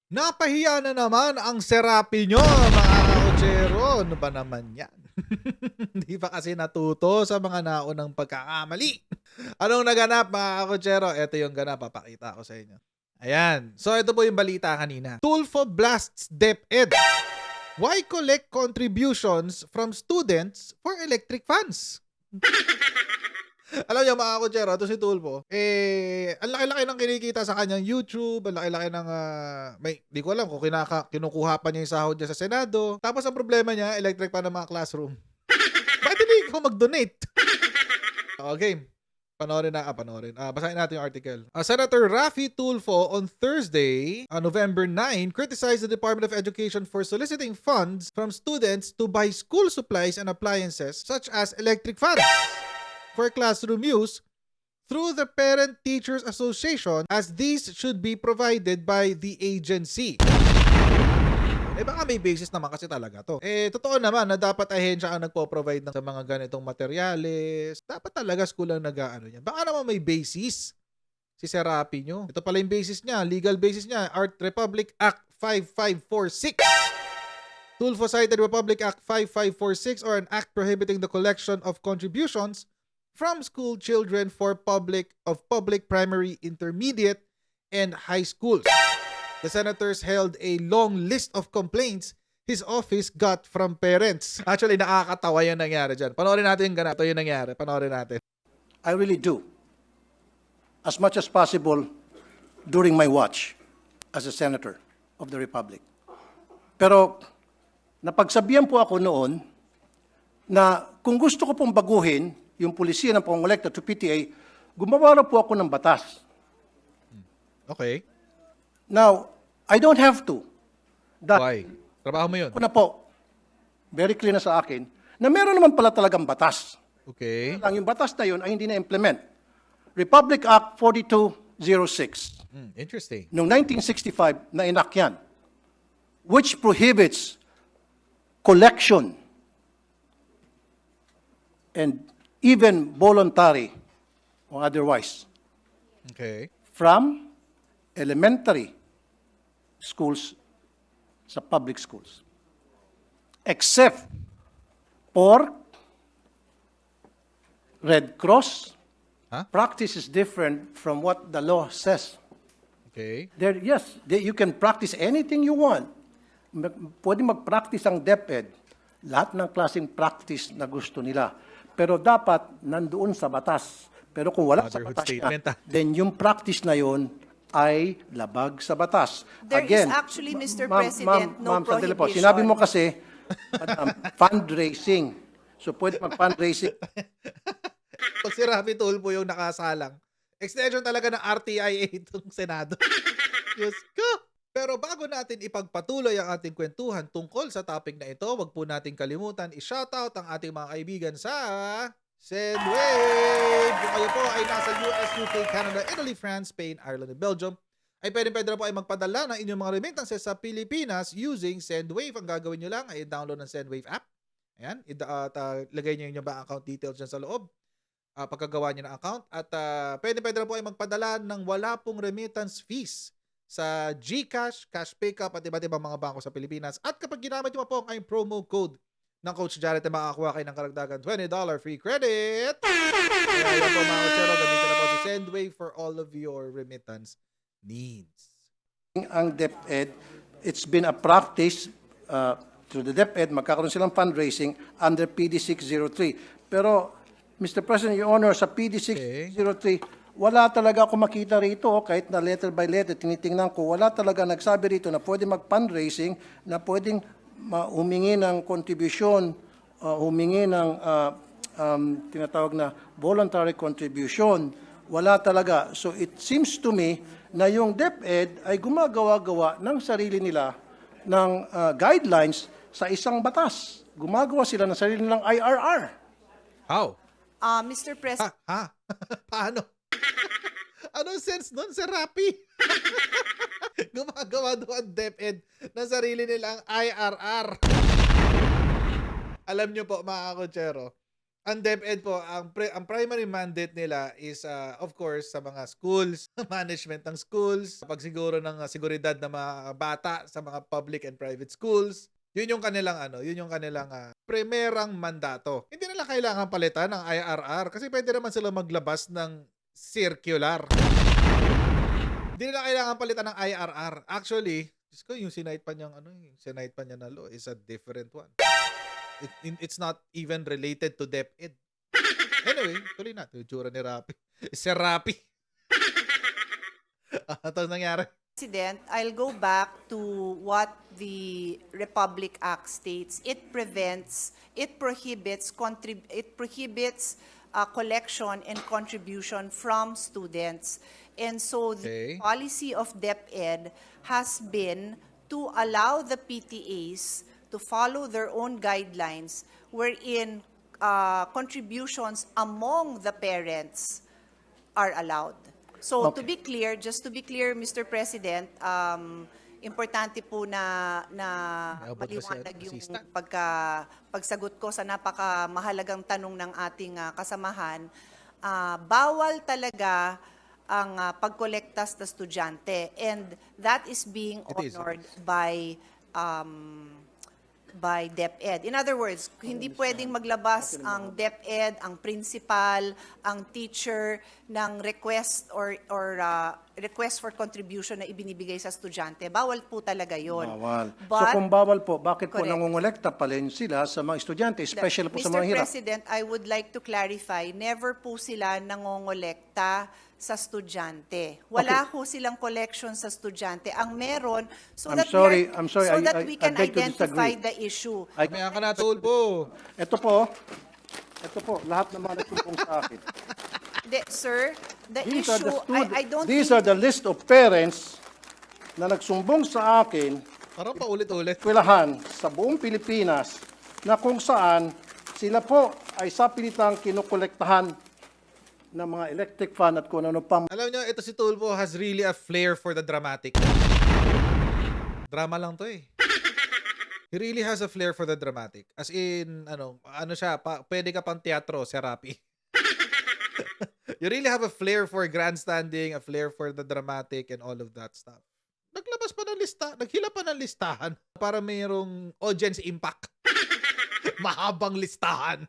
Napahiya na naman ang serapi nyo, mga kakotsero. Ano ba naman yan? Hindi pa kasi natuto sa mga naunang pagkakamali. Anong naganap, mga kakotsero? Ito yung ganap, papakita ko sa inyo. Ayan. So, ito po yung balita kanina. Tulfo blasts DepEd. Why collect contributions from students for electric fans? Alam niyo, mga kotsero, ito si Tulfo, ang laki-laki ng kinikita sa kanyang YouTube, ang laki-laki ng, di ko alam kung kinukuha pa niya yung sahod niya sa Senado. Tapos ang problema niya, electric pa ng mga classroom. Bakit hindi ikaw mag-donate? Okay. Panoorin. Basahin natin yung article. Senator Raffy Tulfo on Thursday, November 9, criticized the Department of Education for soliciting funds from students to buy school supplies and appliances such as electric fans for classroom use through the Parent Teachers Association, as these should be provided by the agency. Baka may basis naman kasi talaga to. Totoo naman na dapat ahensya ang nagpo-provide sa mga ganitong materyales. Dapat talaga school ang nag-aano yan. Baka naman may basis si Serapi nyo. Ito pala yung basis niya, legal basis niya, Art Republic Act 5546. Tulfo cited Republic Act 5546 or an act prohibiting the collection of contributions from school children for public, primary, intermediate, and high schools. The senators held a long list of complaints his office got from parents. Actually, nakakatawa yung nangyari dyan. Panoorin natin yung ganito yung nangyari. Panoorin natin. I really do, as much as possible during my watch as a senator of the Republic. Pero napagsabihan po ako noon na kung gusto ko pong baguhin yung polisiya ng pangolekta to PTA, gumawa na po ako ng batas. Okay. Now, I don't have to. Why? Trabaho mo yun? Ako na po, very clear na sa akin, na meron naman pala talagang batas. Okay. Lang yung batas na yun ay hindi na-implement. Republic Act 4206. Interesting. Noong 1965 na inakyan, which prohibits collection and even voluntary or otherwise Okay. from elementary schools sa public schools, except for Red Cross. Huh? Practice is different from what the law says. Okay. You can practice anything you want. Pwede mag-practice ang DepEd. Lahat ng klaseng practice na gusto nila. Pero dapat nandoon sa batas. Pero kung wala sa Motherhood batas statement, niya, then yung practice na yon ay labag sa batas. There is actually, Mr. President, no sandali po. prohibition. Sinabi mo kasi, fundraising. So pwede mag-fundraising. Pag si Raffy Tulfo yung nakasalang, extension talaga ng RTIA itong Senado. Diyos ko! Pero bago natin ipagpatuloy ang ating kwentuhan tungkol sa topic na ito, wag po nating kalimutan i-shoutout ang ating mga kaibigan sa Sendwave! Kung kayo po ay nasa US, UK, Canada, Italy, France, Spain, Ireland, and Belgium, ay pwede na po ay magpadala ng inyong mga remittances sa Pilipinas using Sendwave. Ang gagawin nyo lang ay download ng Sendwave app. Ayan, lagay nyo yung bank account details dyan sa loob. Pagkagawa nyo ng account. At pwede na po ay magpadala ng wala pong remittance fees sa GCash, Cash Pickup at iba't ibang mga bangko sa Pilipinas. At kapag ginamit nyo po ang promo code ng Coach Jared, ay makakakuha kayo ng karagdagan $20 free credit. Kaya yan po, mga kotsero, gamitin na po si Sendwave for all of your remittance needs. Ang DepEd, it's been a practice through the DepEd, magkakaroon silang fundraising under PD 603. Pero, Mr. President, Your Honor, sa PD 603, wala talaga ako makita rito, kahit na letter by letter, tinitingnan ko, wala talaga nagsabi rito na pwede mag-fundraising, na pwedeng humingi ng contribution, humingi ng tinatawag na voluntary contribution. Wala talaga. So it seems to me na yung DepEd ay gumagawa-gawa ng sarili nila ng guidelines sa isang batas. Gumagawa sila ng sarili nilang IRR. How? Mr. President, Paano? Anong sense nun, Sir Raffy? Gumagawa doon ang DepEd ng sarili nilang IRR. Alam nyo po, mga kotsero, Ang DepEd po, ang primary mandate nila is, of course, sa mga schools, management ng schools, pagsiguro ng seguridad ng mga bata sa mga public and private schools. Yun yung kanilang primerang mandato. Hindi nila kailangan palitan ng IRR kasi pwede naman sila maglabas ng circular. Hindi nila kailangan palitan ng IRR. Actually, Diyos ko, yung sinight pa niya na law is a different one. It's not even related to DepEd. Anyway, tuloy natin. Yung tsura ni Rapi. Si Rapi. Ito nangyari. President, I'll go back to what the Republic Act states. It prohibits collection and contribution from students. And so Okay. the policy of DepEd has been to allow the PTAs to follow their own guidelines wherein contributions among the parents are allowed. So to Okay. be clear, just to be clear, Mr. President, importante po na Abot ba si maliwanag yung assistant? pagsagot ko sa napakamahalagang tanong ng ating kasamahan. Bawal talaga ang pagkolekta sa estudyante, and that is being It is. honored by DepEd. In other words, hindi pwedeng maglabas ang DepEd, ang principal, ang teacher ng request or request for contribution na ibinibigay sa estudyante. Bawal po talaga 'yon. Bawal. So But kung bawal po, bakit po Correct. nangongolekta pa rin sila sa mga estudyante, especially po sa Mr. mga hirap? President, I would like to clarify, never po sila nangongolekta sa estudyante. Wala ho silang collection sa estudyante. Ang meron, so I'm that sorry, we I can beg to identify disagree. the issue. Mamaya ka na, Tulpo. Ito po, lahat ng mga nagsumbong sa akin. Sir, the These are issue, I don't these think are the list of parents na nagsumbong sa akin, Parang paulit-ulit. eskwelahan sa buong Pilipinas, na kung saan sila po ay sapilitang kinukolektahan ng mga electric fan at kung ano pang Alam nyo, ito si Tulpo has really a flair for the dramatic. Drama lang to eh. He really has a flair for the dramatic. As in, ano siya, pwede ka pang teatro, si Rapi. You really have a flair for grandstanding, a flair for the dramatic and all of that stuff. Naglabas pa ng lista, naghila pa ng listahan para mayroong audience impact. Mahabang listahan.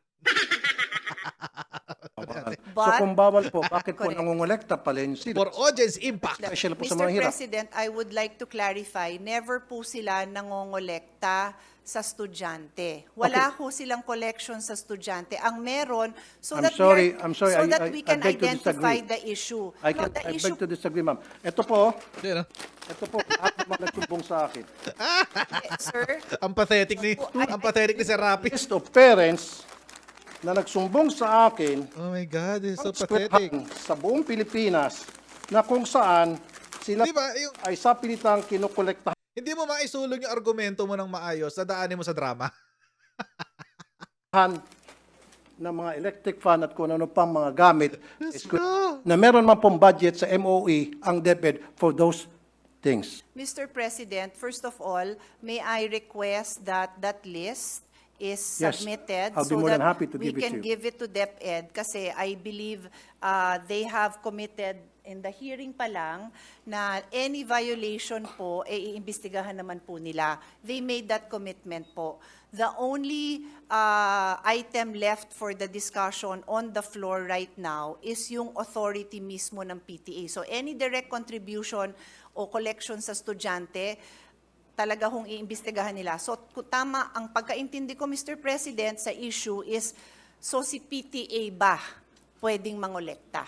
So kung bawal po, bakit po Correct. nangongolekta pa rin sila? For audience impact. Especially po sa Mr. mga hirap. President, I would like to clarify, never po sila nangongolekta sa estudyante. Wala ho silang collection sa estudyante. Ang meron, so I'm that sorry, we I can beg to identify disagree. the issue. I beg to disagree, ma'am. Ito po, Yan, lahat ng mga nagsumbong sa akin. Sir, ang pathetic ni Sir Rapi. List of parents na nagsumbong sa akin Oh my God, it's so eskwelahan pathetic. sa buong Pilipinas na kung saan sila Di ba, ay sapilitang kinukolektahan hindi mo maisulong yung argumento mo ng maayos, dadaanin mo sa drama. ng mga electric fan at kung ano pang mga gamit go. na meron man pong budget sa MOE ang DepEd for those things. Mr. President, first of all, may I request that that list is Yes, submitted I'll be so more than that happy to we give it to can you. give it to DepEd kasi I believe they have committed in the hearing pa lang na any violation po, iimbestigahan naman po nila. They made that commitment po. The only item left for the discussion on the floor right now is yung authority mismo ng PTA. So any direct contribution o collection sa estudyante, talaga hong iimbestigahan nila. So tama, ang pagkaintindi ko, Mr. President, sa issue is, so si PTA ba pwedeng mangolekta?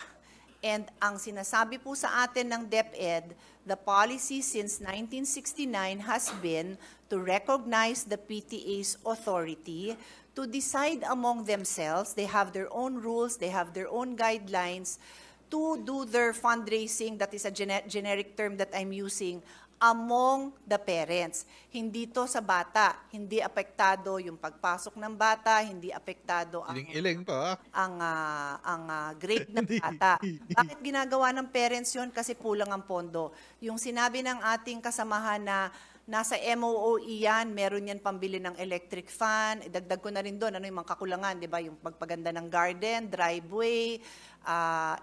And ang sinasabi po sa atin ng DepEd, the policy since 1969 has been to recognize the PTA's authority to decide among themselves. They have their own rules, they have their own guidelines to do their fundraising, that is a generic term that I'm using, among the parents. Hindi to sa bata, hindi apektado yung pagpasok ng bata, hindi apektado ang Iling-iling pa. grade ng bata. Bakit ginagawa ng parents yon? Kasi kulang ang pondo. Yung sinabi ng ating kasamahan na Nasa MOOE yan, meron yan pambili ng electric fan. Idagdag ko na rin doon, ano yung mga kakulangan, di ba? Yung pagpaganda ng garden, driveway,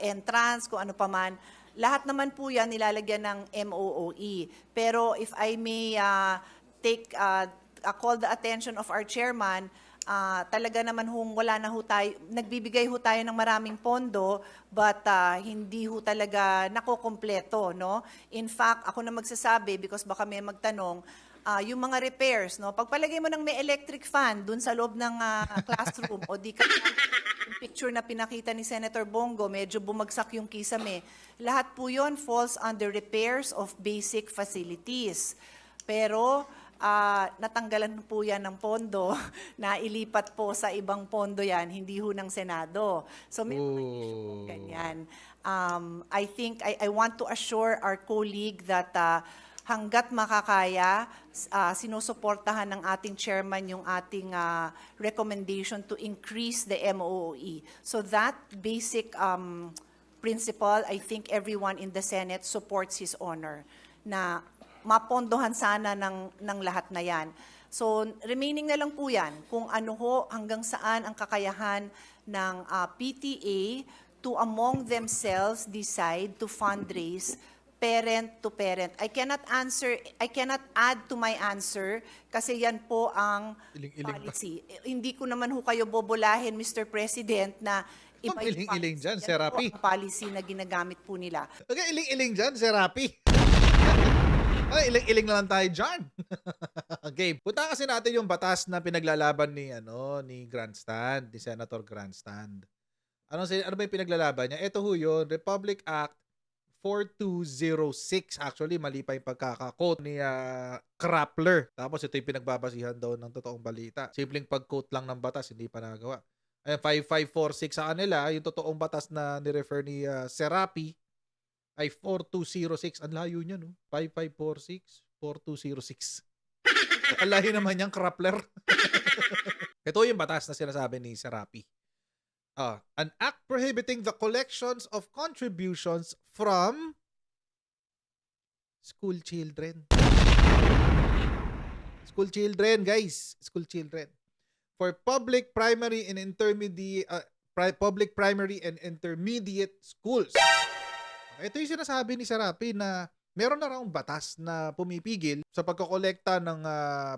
entrance, kung ano pa man. Lahat naman po yan nilalagyan ng MOOE. Pero if I may call the attention of our chairman, talaga naman wala na ho tayo, nagbibigay ho tayo ng maraming pondo, but hindi ho talaga nakokompleto, no? In fact, ako na magsasabi, because baka may magtanong, yung mga repairs, no? Pagpalagay mo ng may electric fan dun sa loob ng classroom, o di ka yung picture na pinakita ni Senator Bongo, medyo bumagsak yung kisame. Lahat po yon falls under repairs of basic facilities. Pero natanggalan po yan ng pondo, na ilipat po sa ibang pondo yan, hindi ho ng Senado. So may mga issue po ganyan. I think, I want to assure our colleague that hanggat makakaya, sinusuportahan ng ating chairman yung ating recommendation to increase the MOOE. So that basic principle, I think everyone in the Senate supports His Honor, na mapondohan sana ng lahat na yan. So, remaining na lang po yan kung ano ho, hanggang saan ang kakayahan ng PTA to among themselves decide to fundraise parent to parent. I cannot add to my answer kasi yan po ang policy. Hindi ko naman ho kayo bobolahin, Mr. President, na iba yung iling-iling policy. dyan, Yan Serapi. po ang policy na ginagamit po nila. Okay, iling-iling dyan, Serapi. Ay, iling-iling na lang tayo dyan. Game. Punta kasi natin yung batas na pinaglalaban ni Grandstand, ni Senator Grandstand. Ano ba yung pinaglalaban niya? Ito ho yun, Republic Act 4206. Actually, mali pa yung pagkaka-quote ni Krappler. Tapos ito yung pinagbabasihan daw ng totoong balita. Simpleng pag-quote lang ng batas, hindi pa nagawa. Ayan, 5546 sa kanila, yung totoong batas na ni-refer ni Serapi, ay 4206. Ang layo niya, no? 5546, 4206. Ang layo naman niyang Krappler. Ito yung batas na sinasabi ni Serapi. An act prohibiting the collections of contributions from school children. School children, guys. School children. For public primary and intermediate schools. Ito yung sinasabi ni Serapi na meron na raong batas na pumipigil sa pagkokolekta ng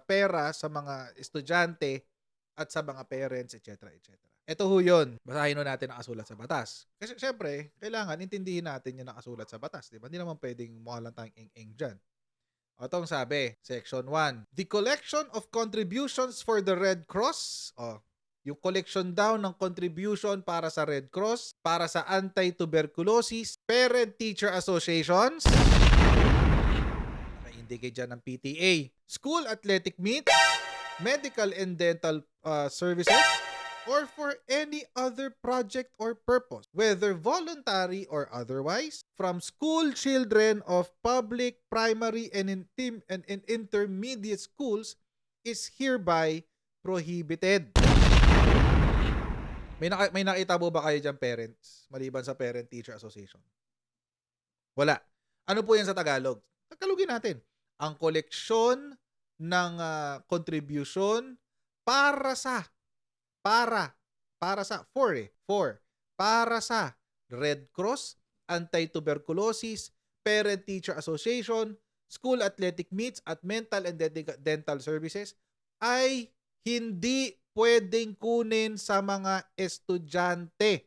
pera sa mga estudyante at sa mga parents, etc. etc. Ito ho yun. Basahin ho natin ang nakasulat sa batas. Kasi syempre, kailangan intindihin natin yung nakasulat sa batas. Diba? Hindi naman pwedeng mukha lang tayong eng-eng dyan. O, itong sabi, Section 1. The collection of contributions for the Red Cross. Yung collection daw ng contribution para sa Red Cross, para sa anti-tuberculosis, parent-teacher associations, naka-indicate dyan ng PTA, school athletic meets, medical and dental services, or for any other project or purpose, whether voluntary or otherwise, from school children of public, primary, and intermediate schools is hereby prohibited. May nakita mo ba kayo dyan, parents? Maliban sa Parent-Teacher Association? Wala. Ano po yan sa Tagalog? Tagalogin natin. Ang koleksyon ng contribution para sa Red Cross, Anti-Tuberculosis, Parent-Teacher Association, School Athletic Meets at Mental and Dental Services ay hindi pwedeng kunin sa mga estudyante.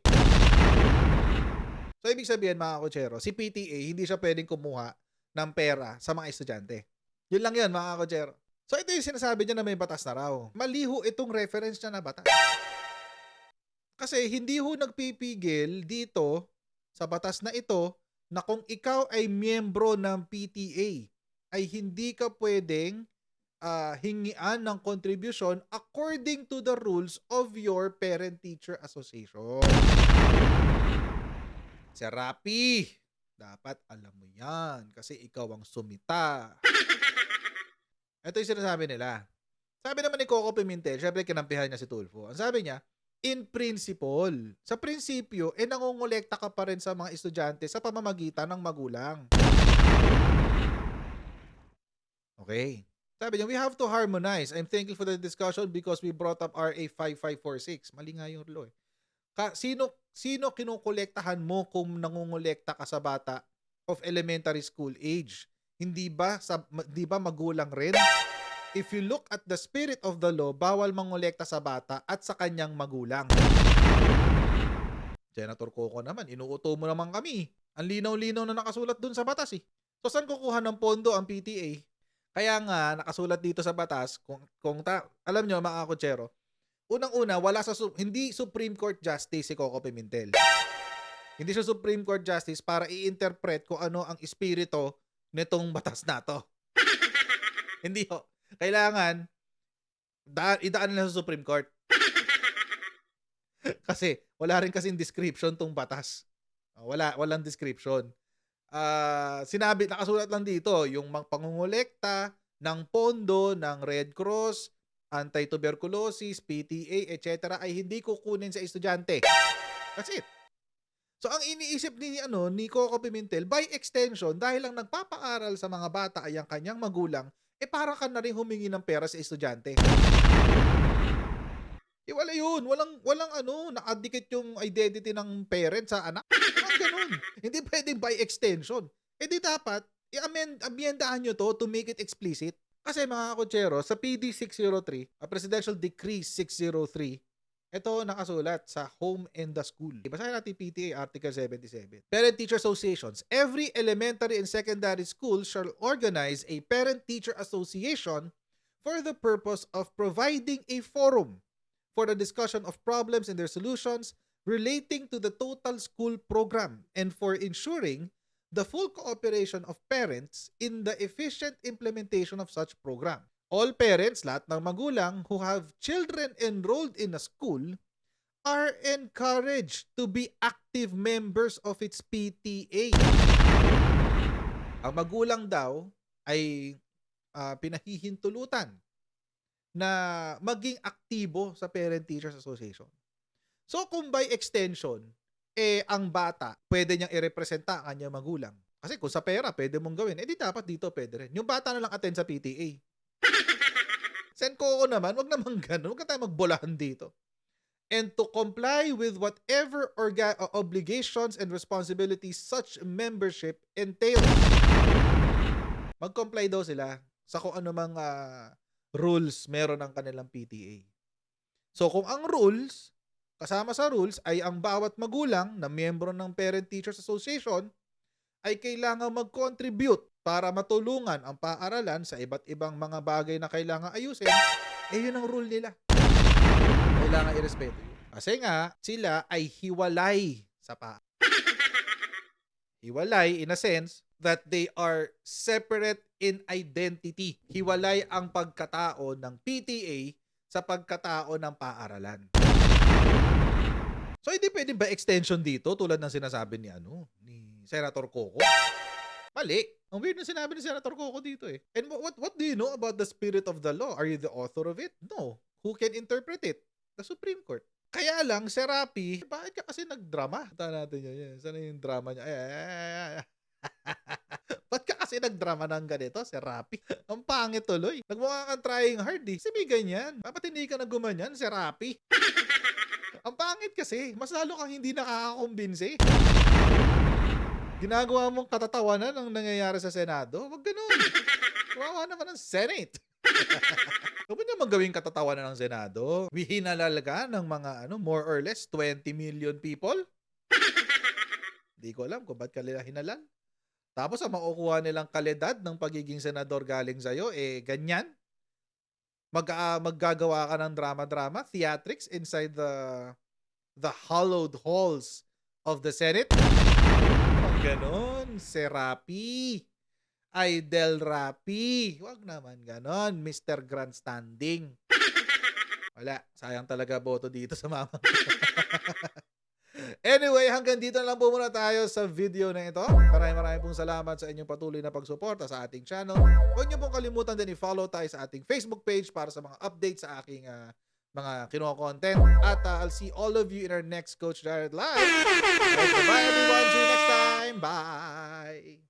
So, ibig sabihin, mga kotsero, si PTA, hindi siya pwedeng kumuha ng pera sa mga estudyante. Yun lang yun, mga kotsero. So, ito yung sinasabi niya na may batas na raw. Maliho itong reference niya na batas. Kasi hindi ho nagpipigil dito sa batas na ito na kung ikaw ay miyembro ng PTA, ay hindi ka pwedeng hingian ng contribution according to the rules of your parent-teacher association. Serapi, dapat alam mo yan kasi ikaw ang sumita. Ito yung sinasabi nila. Sabi naman ni Coco Pimentel, syempre kinampihan niya si Tulfo. Ang sabi niya, in principle, sa prinsipyo, nangongolekta ka pa rin sa mga estudyante sa pamamagitan ng magulang. Okay. Sabi niya, we have to harmonize. I'm thankful for the discussion because we brought up RA 5546. Mali nga yung law eh. Sino kinukolektahan mo kung nangungulekta ka sa bata of elementary school age? Hindi ba magulang rin? If you look at the spirit of the law, bawal mangolekta sa bata at sa kanyang magulang. Senator Coco naman, inuuto mo naman kami. Ang linaw-linaw na nakasulat dun sa batas eh. So saan kukuha ng pondo ang PTA? Kaya nga, nakasulat dito sa batas, alam nyo mga kutsero, unang-una, hindi Supreme Court Justice si Coco Pimentel. Hindi siya Supreme Court Justice para i-interpret kung ano ang espiritu nitong batas na to. Hindi ho. Kailangan, idaan nila sa Supreme Court. Kasi, wala rin kasing description tong batas. Walang description. Nakasulat lang dito, yung pangungulekta ng pondo ng Red Cross, anti-tuberculosis, PTA, etc. ay hindi kukunin sa estudyante. That's it. So, ang iniisip ni Coco Pimentel, by extension, dahil lang nagpapaaral sa mga bata ay ang kanyang magulang, para ka na rin humingi ng pera sa estudyante. Wala yun. Walang nakadikit yung identity ng parent sa anak. Walang ganun. Hindi pwedeng by extension. Di dapat, i-amendahan nyo to make it explicit. Kasi mga kutsero, sa PD 603, Presidential Decree 603, ito nakasulat sa home and the school. Basahin natin PTA Article 77. Parent-teacher associations. Every elementary and secondary school shall organize a parent-teacher association for the purpose of providing a forum for the discussion of problems and their solutions relating to the total school program and for ensuring the full cooperation of parents in the efficient implementation of such program. All parents, lahat ng magulang who have children enrolled in a school are encouraged to be active members of its PTA. Ang magulang daw ay pinahihintulutan na maging aktibo sa Parent-Teachers Association. So kung by extension, ang bata, pwede niyang i-representa ang kanyang magulang. Kasi kung sa pera, pwede mong gawin, di dapat dito pwede rin. Yung bata na lang attend sa PTA. Sen Coco naman, wag naman ganun. Wag ka tayo magbolahan dito. And to comply with whatever obligations and responsibilities such membership entails. Mag-comply daw sila sa kung ano mang rules meron ng kanilang PTA. So kung ang rules, kasama sa rules ay ang bawat magulang na miyembro ng Parent Teachers Association ay kailangan mag-contribute para matulungan ang paaralan sa iba't ibang mga bagay na kailangan ayusin, yun ang rule nila. Kailangan irespeto yun. Kasi nga, sila ay hiwalay sa hiwalay in a sense that they are separate in identity. Hiwalay ang pagkatao ng PTA sa pagkatao ng paaralan. So, hindi pwede ba extension dito tulad ng sinasabi ni Senator Coco? Mali. Ang weird na sinabi ni Senator Coco dito eh. And what do you know about the spirit of the law? Are you the author of it? No. Who can interpret it? The Supreme Court. Kaya lang, Serapi, bakit ka kasi nagdrama? Tata natin yun. Sana yung drama niya? Ba't ka kasi nagdrama ng ganito, Serapi? Ang pangit tuloy. Nagmukha kang trying hard eh. Kasi may ganyan. Dapat hindi ka nagumanyan, Serapi. Ang pangit kasi. Mas lalo kang hindi nakakakumbinsi. Ginagawa mong katatawanan ang nangyayari sa Senado? Wag ganun. Kawawa naman ang Senate. Huwag niya magawing katatawanan ng Senado. Hinalal ka ng mga more or less 20 million people. Hindi ko alam kung ba't kanila hinalal. Tapos ang makukuha nilang kalidad ng pagiging senador galing sa'yo, ganyan. Maggagawa ka ng drama-drama, theatrics inside the hallowed halls of the Senate. Ganon, Serapi. Idel Rapi. Wag naman ganon, Mr. Grandstanding. Wala, sayang talaga boto dito sa mama. Anyway, hanggang dito na lang po muna tayo sa video na ito. Maraming pong salamat sa inyong patuloy na pagsuporta sa ating channel. Huwag niyo pong kalimutan din i-follow tayo sa ating Facebook page para sa mga updates sa aking mga kinuha-content. At I'll see all of you in our next Coach Jared Live. Bye everyone. See you next time. Bye.